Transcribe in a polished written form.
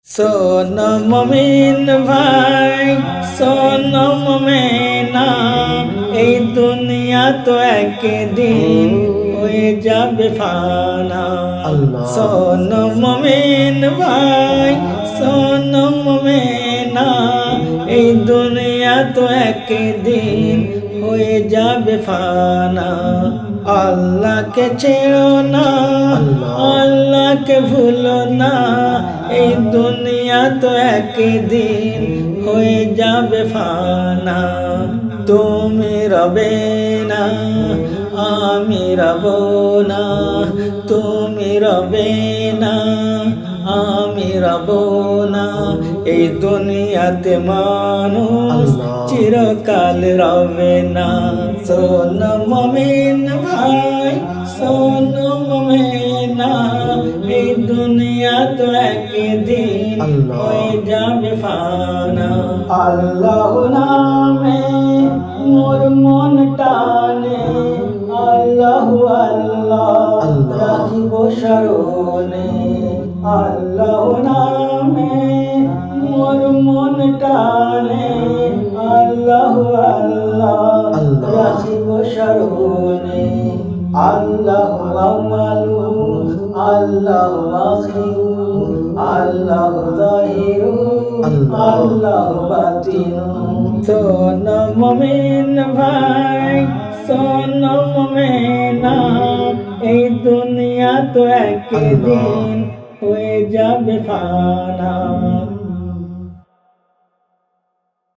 শোনো মুমিন ভাই, শোনো মুমিনা, এই দুনিয়া তো একদিন হয়ে যাবে ফানা। শোনো মুমিন ভাই, শোনো মুমিনা, এই দুনিয়া তো একদিন হয়ে যাবে ফানা। আল্লাহকে ছেড়ো না, আল্লাহকে ভুলো না, এই দুনিয়া তো একদিন হয়ে যাবে ফানা। তুমি রবে না, আমি রব না, তুমি রবে না, আমি রব না, এই দুনিয়াতে মানুষ চিরকাল রবে না। শোনো মুমিন ভাই, শোনো মুমিনা, এই দুনিয়া তো একদিন হয়ে যাবে ফানা। আল্লাহ নামে মোর মন টানে, আল্লাহ আল্লাহ রাখিব স্মরণে। আল্লাহ নামে মোর মন টানে, আল্লাহ আল্লাহ রাখিব স্মরণে। আল্লাহ আউয়ালু, আল্লাহ আখিরু, আল্লাহ যাহিরু, আল্লাহ বাতিনু। শোনো মুমিন ভাই, শোনো মুমিনা, এই দুনিয়া তো একদিন হয়ে যাবে ফানা।